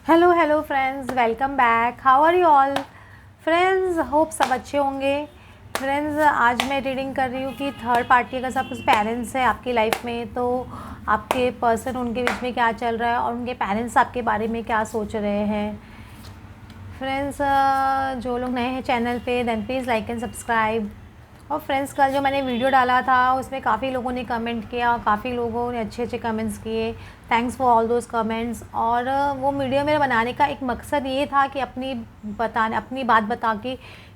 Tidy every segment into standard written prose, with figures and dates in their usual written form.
Hello friends, welcome back. How are you all friends? Hope सब अच्छे होंगे। Friends, आज मैं रीडिंग कर रही हूँ कि थर्ड पार्टी अगर सब कुछ पेरेंट्स है आपकी लाइफ में, तो आपके पर्सन उनके बीच में क्या चल रहा है और उनके पेरेंट्स आपके बारे में क्या सोच रहे हैं। फ्रेंड्स, जो लोग नए हैं चैनल पे, then please like and subscribe. और फ्रेंड्स, कल जो मैंने वीडियो डाला था उसमें काफ़ी लोगों ने कमेंट किया और काफ़ी लोगों ने अच्छे अच्छे कमेंट्स किए। Thanks for all those comments. और वो वीडियो मेरा बनाने का एक मकसद ये था कि अपनी बात बता के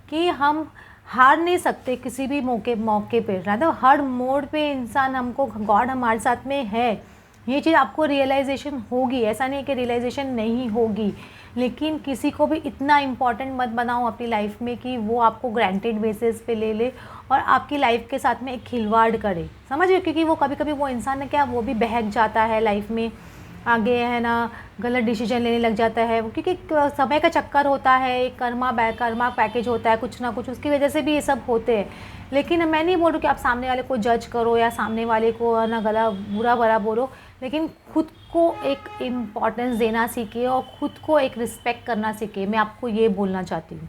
कि हम हार नहीं सकते किसी भी मौके पे। मतलब हर मोड़ पे इंसान हमको, गॉड हमारे साथ में है, ये चीज़ आपको रियलाइजेशन होगी। ऐसा नहीं कि रियलाइजेशन नहीं होगी, लेकिन किसी को भी इतना इम्पॉर्टेंट मत बनाओ अपनी लाइफ में कि वो आपको ग्रांटेड बेसिस पे ले ले और आपकी लाइफ के साथ में एक खिलवाड़ करे। समझ रहे? क्योंकि वो कभी कभी वो इंसान है क्या, वो भी बहक जाता है लाइफ में, आगे है ना, गलत डिसीजन लेने लग जाता है वो, क्योंकि समय का चक्कर होता है, एक कर्मा पैकेज होता है, कुछ ना कुछ उसकी वजह से भी ये सब होते हैं। लेकिन मैं नहीं बोल रही कि आप सामने वाले को जज करो या सामने वाले को ना गला बुरा भरा बोलो, लेकिन खुद को एक इम्पॉर्टेंस देना सीखिए और खुद को एक रिस्पेक्ट करना सीखिए। मैं आपको ये बोलना चाहती हूँ।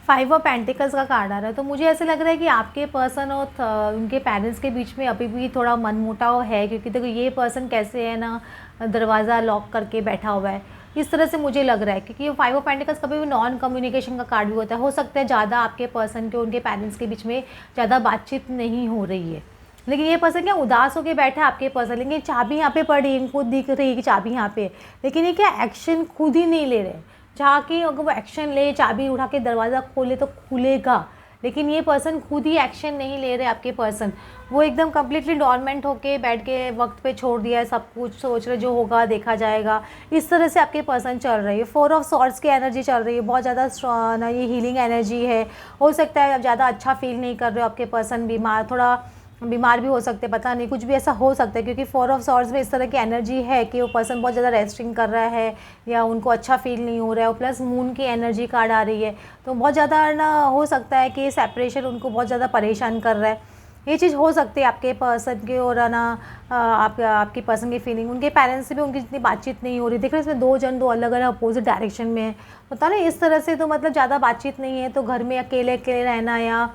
5 ऑफ पेंटिकल्स का कार्ड आ रहा है, तो मुझे ऐसे लग रहा है कि आपके पर्सन और उनके पेरेंट्स के बीच में अभी भी थोड़ा मनमुटाव है। क्योंकि देखो, ये पर्सन कैसे है ना, दरवाज़ा लॉक करके बैठा हुआ है, इस तरह से मुझे लग रहा है। क्योंकि 5 ऑफ पेंटिकल्स कभी भी नॉन कम्युनिकेशन का कार्ड भी होता है। हो सकता है ज़्यादा आपके पर्सन के उनके पेरेंट्स के बीच में ज़्यादा बातचीत नहीं हो रही है, लेकिन ये पर्सन क्या उदास होकर बैठा है आपके पर्सन, लेकिन चाबी यहाँ पे पड़ी है, इनको दिख रही है कि चाबी यहाँ पे है, लेकिन ये क्या एक्शन खुद ही नहीं ले रहे। जहाँ कि अगर वो एक्शन ले, चाबी उठा के दरवाज़ा खोले तो खुलेगा, लेकिन ये पर्सन खुद ही एक्शन नहीं ले रहे। आपके पर्सन वो एकदम कम्प्लीटली डॉर्मेंट होके बैठ के वक्त पे छोड़ दिया है, सब कुछ सोच रहे जो होगा देखा जाएगा, इस तरह से आपके पर्सन चल रही है। 4 ऑफ सॉर्ड्स की एनर्जी चल रही है, बहुत ज़्यादा ना, ये हीलिंग एनर्जी है। हो सकता है आप ज़्यादा अच्छा फील नहीं कर रहे हो, आपके पर्सन थोड़ा बीमार भी हो सकते हैं, पता नहीं, कुछ भी ऐसा हो सकता है। क्योंकि 4 ऑफ सॉर्ड्स में इस तरह की एनर्जी है कि वो पर्सन बहुत ज़्यादा रेस्टिंग कर रहा है या उनको अच्छा फील नहीं हो रहा है। और प्लस मून की एनर्जी कार्ड आ रही है, तो बहुत ज़्यादा ना हो सकता है कि सेपरेशन उनको बहुत ज़्यादा परेशान कर रहा है। ये चीज़ हो सकती है आपके पर्सन के, और ना आपकी पर्सन की फीलिंग, उनके पेरेंट्स से भी उनकी जितनी बातचीत नहीं हो रही। देख रहे हैं इसमें दो अलग अलग अपोजिट डायरेक्शन में है, पता नहीं, इस तरह से तो मतलब ज़्यादा बातचीत नहीं है। तो घर में अकेले अकेले रहना या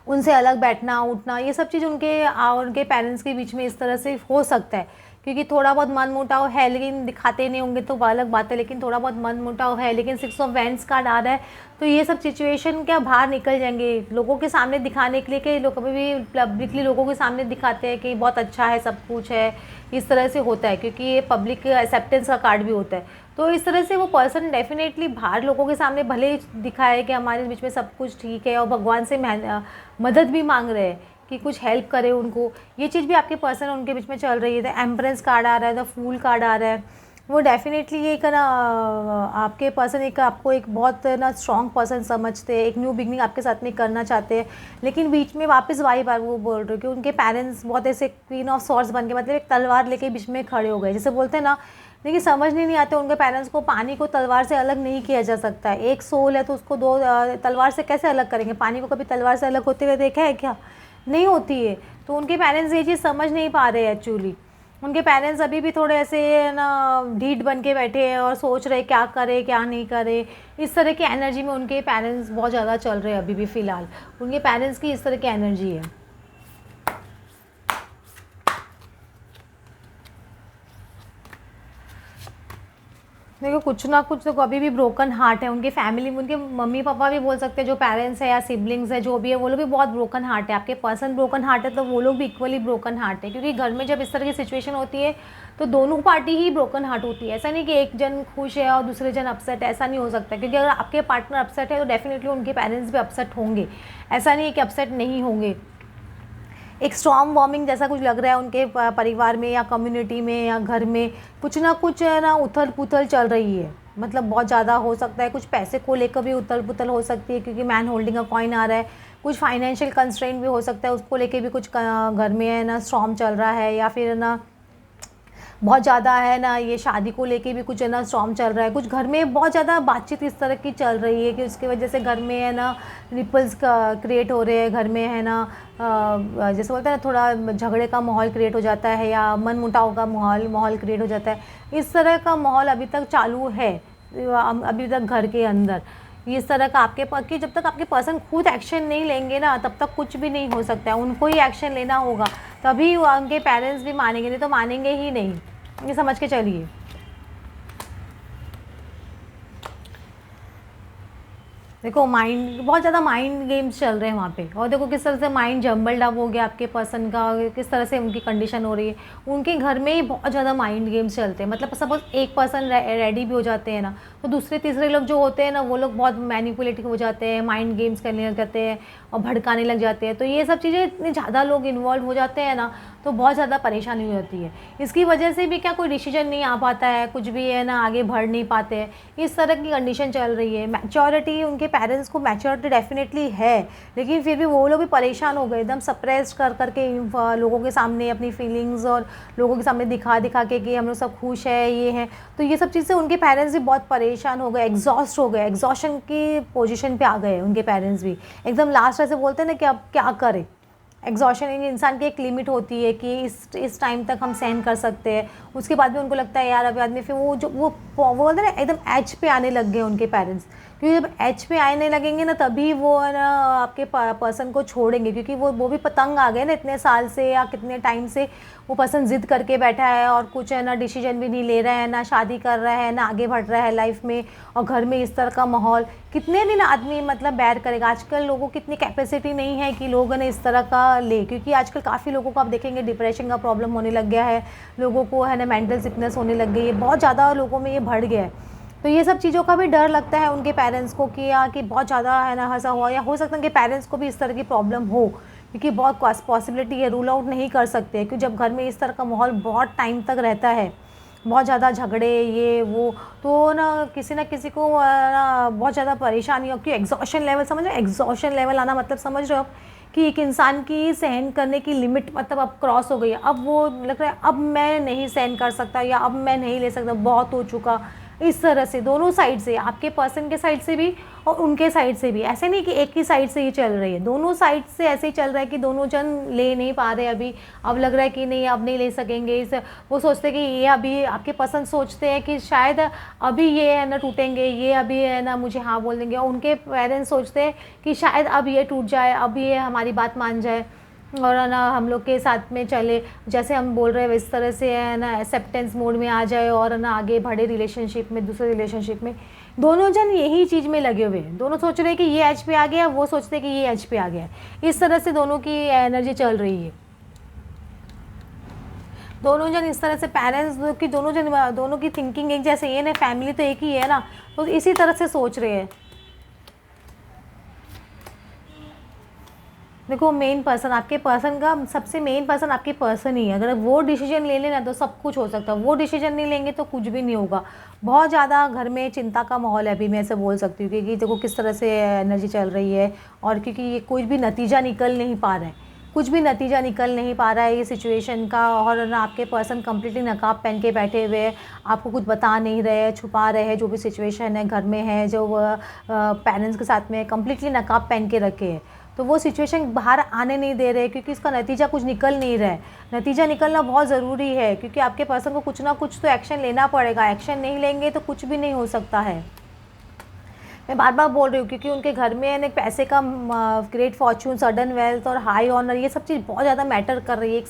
उनसे अलग बैठना उठना, ये सब चीज़ उनके पेरेंट्स के बीच में इस तरह से हो सकता है। क्योंकि थोड़ा बहुत मनमुटाव है, लेकिन दिखाते नहीं होंगे तो अलग बात है, लेकिन थोड़ा बहुत मनमुटाव है। लेकिन 6 ऑफ वैंड्स कार्ड आ रहा है, तो ये सब सिचुएशन क्या बाहर निकल जाएंगे लोगों के सामने दिखाने के लिए, कि लोग कभी भी पब्लिकली लोगों के सामने दिखाते हैं कि बहुत अच्छा है, सब कुछ है, इस तरह से होता है। क्योंकि ये पब्लिक एक्सेप्टेंस का कार्ड भी होता है, तो इस तरह से वो पर्सन डेफिनेटली बाहर लोगों के सामने भले ही दिखाए कि हमारे बीच में सब कुछ ठीक है, और भगवान से मदद भी मांग रहे हैं कि कुछ हेल्प करे उनको, ये चीज़ भी आपके पर्सन उनके बीच में चल रही है। द एम्प्रेस कार्ड आ रहा है, द फूल कार्ड आ रहा है। वो डेफिनेटली ये ना, आपके पर्सन एक आपको एक बहुत ना स्ट्रॉन्ग पर्सन समझते हैं, एक न्यू बिगनिंग आपके साथ में करना चाहते हैं। लेकिन बीच में वापस वही बार वो बोल रहे हो कि उनके पेरेंट्स बहुत ऐसे क्वीन ऑफ सॉर्ड्स बन के, मतलब एक तलवार लेके बीच में खड़े हो गए, जैसे बोलते हैं ना। लेकिन समझ नहीं आते उनके पेरेंट्स को, पानी को तलवार से अलग नहीं किया जा सकता है। एक सोल है तो उसको दो तलवार से कैसे अलग करेंगे? पानी को कभी तलवार से अलग होते हुए देखा है क्या? नहीं होती है। तो उनके पेरेंट्स ये चीज़ समझ नहीं पा रहे हैं एक्चुअली। उनके पेरेंट्स अभी भी थोड़े ऐसे ना ढीठ बन के बैठे हैं और सोच रहे क्या करे क्या नहीं करे। इस तरह की एनर्जी में उनके पेरेंट्स बहुत ज़्यादा चल रहे हैं अभी भी फ़िलहाल। उनके पेरेंट्स की इस तरह की एनर्जी है। देखो, कुछ ना कुछ तो अभी भी ब्रोकन हार्ट है उनके फैमिली में। उनके मम्मी पापा भी बोल सकते हैं, जो पेरेंट्स है या सिबलिंग्स है, जो भी है, वो लोग भी बहुत ब्रोकन हार्ट है। आपके पर्सन ब्रोकन हार्ट है तो वो लोग भी इक्वली ब्रोकन हार्ट है। क्योंकि घर में जब इस तरह की सिचुएशन होती है तो दोनों पार्टी ही ब्रोकन हार्ट होती है। ऐसा नहीं कि एक जन खुश है और दूसरे जन अपसेट है, ऐसा नहीं हो सकता। क्योंकि अगर आपके पार्टनर अपसेट है तो डेफिनेटली उनके पेरेंट्स भी अपसेट होंगे, ऐसा नहीं है कि अपसेट नहीं होंगे। एक स्टॉर्म वॉर्मिंग जैसा कुछ लग रहा है उनके परिवार में या कम्युनिटी में या घर में, कुछ ना कुछ ना उथल पुथल चल रही है। मतलब बहुत ज़्यादा हो सकता है, कुछ पैसे को लेकर भी उथल पुथल हो सकती है, क्योंकि मैन होल्डिंग का कॉइन आ रहा है। कुछ फाइनेंशियल कंस्ट्रेंट भी हो सकता है, उसको लेके भी कुछ घर में है ना स्टॉर्म चल रहा है, या फिर ना बहुत ज़्यादा है ना, ये शादी को लेके भी कुछ है ना स्टॉर्म चल रहा है, कुछ घर में बहुत ज़्यादा बातचीत इस तरह की चल रही है कि उसकी वजह से घर में है ना रिपल्स क्रिएट हो रहे हैं, घर में है ना जैसे बोलते हैं ना थोड़ा झगड़े का माहौल क्रिएट हो जाता है या मन मुटाव का माहौल क्रिएट हो जाता है। इस तरह का माहौल अभी तक चालू है, अभी तक घर के अंदर इस तरह का आपके कि जब तक आपके पर्सन खुद एक्शन नहीं लेंगे ना तब तक कुछ भी नहीं हो सकता है। उनको ही एक्शन लेना होगा, तभी उनके पेरेंट्स भी मानेंगे, नहीं तो मानेंगे ही नहीं, ये समझ के चलिए। देखो माइंड बहुत ज़्यादा माइंड गेम्स चल रहे हैं वहाँ पे, और देखो किस तरह से माइंड जम्बल्ड अप हो गया आपके पर्सन का, किस तरह से उनकी कंडीशन हो रही है। उनके घर में ही बहुत ज़्यादा माइंड गेम्स चलते हैं, मतलब सपोज एक पर्सन रेडी भी हो जाते हैं ना, तो दूसरे तीसरे लोग जो होते हैं ना वो लोग बहुत मैनिपुलेटिव हो जाते हैं, माइंड गेम्स करने लग जाते हैं और भड़काने लग जाते हैं। तो ये सब चीज़ें इतनी ज़्यादा लोग इन्वॉल्व हो जाते हैं ना तो बहुत ज़्यादा परेशानी हो जाती है। इसकी वजह से भी क्या कोई डिसीजन नहीं आ पाता है, कुछ भी है ना आगे बढ़ नहीं पाते हैं, इस तरह की कंडीशन चल रही है। मैच्योरिटी उनके पेरेंट्स को मैच्योरिटी डेफिनेटली है, लेकिन फिर भी वो लोग भी परेशान हो गए, एकदम सप्रेस कर करके लोगों के सामने अपनी फीलिंग्स और लोगों के सामने दिखा दिखा के कि हम लोग सब खुश है ये हैं। तो ये सब चीज़ से उनके पेरेंट्स भी बहुत परेशान हो गए, एग्जॉस्ट हो गए, एग्जॉशन की पोजीशन पे आ गए उनके पेरेंट्स भी। एकदम लास्ट ऐसे बोलते हैं ना कि अब क्या करें, एग्जॉशन इंसान की एक लिमिट होती है कि इस टाइम तक हम सहन कर सकते हैं, उसके बाद भी उनको लगता है यार अभी आदमी, फिर वो बोलते हैं ना एकदम एज पे आने लग गए उनके पेरेंट्स, क्योंकि जब एज पे आने लगेंगे ना तभी वो है ना आपके पर्सन को छोड़ेंगे, क्योंकि वो भी पतंग आ गए ना इतने साल से या कितने टाइम से वो पर्सन जिद करके बैठा है और कुछ है ना डिसीजन भी नहीं ले रहा है, ना शादी कर रहा है, ना आगे बढ़ रहा है लाइफ में, और घर में इस तरह का माहौल कितने दिन आदमी मतलब बैर करेगा। आजकल लोगों की इतनी कैपेसिटी नहीं है कि लोगों ने इस तरह का ले, क्योंकि आजकल काफ़ी लोगों को आप देखेंगे डिप्रेशन का प्रॉब्लम होने लग गया है, लोगों को है ना मेंटल सिकनेस होने लग गई है, बहुत ज़्यादा लोगों में ये बढ़ गया है। तो ये सब चीज़ों का भी डर लगता है उनके पेरेंट्स को कि या कि बहुत ज़्यादा है ना ऐसा हुआ, या हो सकता है कि पेरेंट्स को भी इस तरह की प्रॉब्लम हो, क्योंकि बहुत पॉसिबिलिटी है, रूल आउट नहीं कर सकते, क्योंकि जब घर में इस तरह का माहौल बहुत टाइम तक रहता है, बहुत ज़्यादा झगड़े ये वो, तो ना किसी को ना बहुत ज़्यादा परेशानी हो, क्योंकि एग्जॉशन लेवल समझ रहे हो, एग्जॉशन लेवल आना मतलब समझ रहे हो कि एक इंसान की सहन करने की लिमिट मतलब अब क्रॉस हो गई है, अब वो लग रहा है अब मैं नहीं सहन कर सकता या अब मैं नहीं ले सकता, बहुत हो चुका। इस तरह से दोनों साइड से, आपके पर्सन के साइड से भी और उनके साइड से भी, ऐसे नहीं कि एक ही साइड से ही चल रही है, दोनों साइड से ऐसे ही चल रहा है कि दोनों जन ले नहीं पा रहे अभी। अब लग रहा है कि नहीं अब नहीं ले सकेंगे, इस वो सोचते हैं कि ये अभी आपके पर्सन सोचते हैं कि शायद अभी ये है ना टूटेंगे, ये अभी है ना मुझे हाँ बोल देंगे, और उनके पेरेंट्स सोचते हैं कि शायद अब ये टूट जाए, अब ये हमारी बात मान जाए और है ना हम लोग के साथ में चले, जैसे हम बोल रहे हैं इस तरह से है ना एक्सेप्टेंस मोड में आ जाए और है ना आगे बढ़े रिलेशनशिप में, दूसरे रिलेशनशिप में। दोनों जन यही चीज़ में लगे हुए हैं, दोनों सोच रहे हैं कि ये एज पे आ गया, वो सोचते हैं कि ये एज पे आ गया, इस तरह से दोनों की एनर्जी चल रही है। दोनों जन इस तरह से पेरेंट्स की दोनों की थिंकिंग एक जैसे, ये ना फैमिली तो एक ही है ना, तो इसी तरह से सोच रहे हैं। देखो मेन पर्सन, आपके पर्सन का सबसे मेन पर्सन आपके पर्सन ही है, अगर वो डिसीजन ले लेना तो सब कुछ हो सकता है, वो डिसीजन नहीं लेंगे तो कुछ भी नहीं होगा। बहुत ज़्यादा घर में चिंता का माहौल है अभी, मैं ऐसे बोल सकती हूँ, क्योंकि देखो किस तरह से एनर्जी चल रही है, और क्योंकि ये कोई भी नतीजा निकल नहीं पा रहा है, कुछ भी नतीजा निकल नहीं पा रहा है ये सिचुएशन का, और ना आपके पर्सन कम्प्लीटली नकाब पहन के बैठे हुए हैं, आपको कुछ बता नहीं रहे, छुपा रहे हैं जो भी सिचुएशन है घर में है, जो पेरेंट्स के साथ में कम्प्लीटली नकाब पहन के रखे हैं, तो वो सिचुएशन बाहर आने नहीं दे रहे, क्योंकि इसका नतीजा कुछ निकल नहीं रहा है। नतीजा निकलना बहुत ज़रूरी है, क्योंकि आपके पर्सन को कुछ ना कुछ तो एक्शन लेना पड़ेगा, एक्शन नहीं लेंगे तो कुछ भी नहीं हो सकता है। मैं बार बार बोल रही हूँ, क्योंकि उनके घर में है पैसे का ग्रेट फॉर्चून, सडन वेल्थ और हाई ऑनर, ये सब चीज़ बहुत ज़्यादा मैटर कर रही है। एक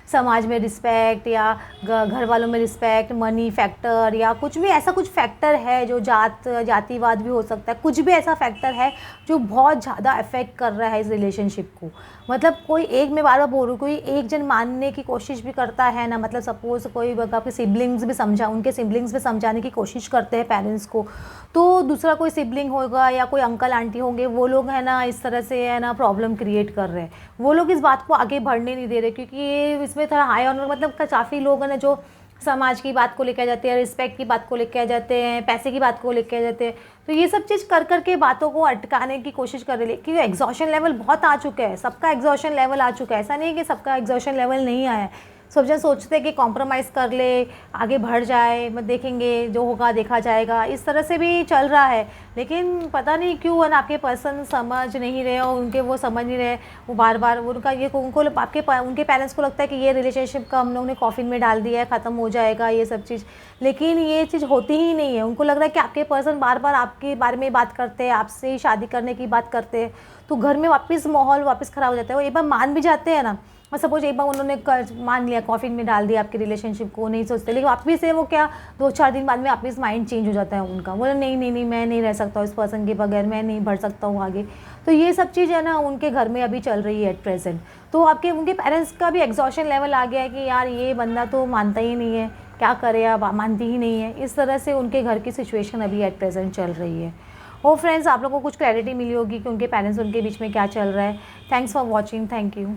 समाज में रिस्पेक्ट, या घर वालों में रिस्पेक्ट, मनी फैक्टर, या कुछ भी ऐसा कुछ फैक्टर है जो जातिवाद भी हो सकता है, कुछ भी ऐसा फैक्टर है जो बहुत ज़्यादा अफेक्ट कर रहा है इस रिलेशनशिप को। मतलब कोई एक, मैं बार बार बोल रही हूँ, कोई एक जन मानने की कोशिश भी करता है ना, मतलब सपोज कोई आपके सिबलिंग्स भी उनके सिबलिंग्स भी समझाने की कोशिश करते हैं पेरेंट्स को, तो दूसरा कोई सिबलिंग होगा या कोई अंकल आंटी होंगे, वो लोग है ना इस तरह से है ना प्रॉब्लम क्रिएट कर रहे हैं, वो लोग इस बात को आगे बढ़ने नहीं दे रहे, क्योंकि इसमें थोड़ा हाई ऑनर, मतलब काफ़ी लोग हैं ना जो समाज की बात को लेकर आ जाते हैं, रिस्पेक्ट की बात को लेकर आ जाते हैं, पैसे की बात को लेकर आ जाते हैं, तो ये सब चीज़ कर करके बातों को अटकाने की कोशिश कर रही है, क्योंकि एग्जॉशन लेवल बहुत आ चुका है, सबका एग्जॉशन लेवल आ चुका है, ऐसा नहीं है कि सबका एग्जॉशन लेवल नहीं आया है, सब जन सोचते हैं कि कॉम्प्रोमाइज़ कर ले, आगे बढ़ जाए, मत देखेंगे जो होगा देखा जाएगा, इस तरह से भी चल रहा है। लेकिन पता नहीं क्यों है ना, आपके पर्सन समझ नहीं रहे और उनके वो समझ नहीं रहे, वो बार-बार उनका ये उनको उनके पेरेंट्स को लगता है कि ये रिलेशनशिप का हम लोगों ने कॉफ़िन में डाल दिया है, ख़त्म हो जाएगा ये सब चीज़। लेकिन ये चीज़ होती ही नहीं है। उनको लग रहा है कि आपके पर्सन बार-बार आपके बारे में बात करते हैं, आपसे शादी करने की बात करते हैं, तो घर में वापस माहौल वापस ख़राब हो जाता है। वो एक बार मान भी जाते हैं ना, और सपोज एक बार उन्होंने मान लिया, कॉफ़िन में डाल दिया आपकी रिलेशनशिप को, नहीं सोचते, लेकिन वापस से वो क्या 2-4 दिन बाद में वापस माइंड चेंज हो जाता है उनका, बोला नहीं नहीं नहीं मैं नहीं रह सकता हूँ इस पर्सन के बगैर, मैं नहीं बढ़ सकता हूँ आगे। तो ये सब चीज़ है ना उनके घर में अभी चल रही है एट प्रेजेंट। तो आपके उनके पेरेंट्स का भी एग्जॉशन लेवल आ गया है कि यार ये बंदा तो मानता ही नहीं है, क्या करे, अब मानती ही नहीं है। इस तरह से उनके घर की सिचुएशन अभी एट प्रेजेंट चल रही है। ओ फ्रेंड्स, आप लोगों को कुछ क्लैरिटी मिली होगी कि उनके पेरेंट्स उनके बीच में क्या चल रहा है। Thanks for watching, thank you.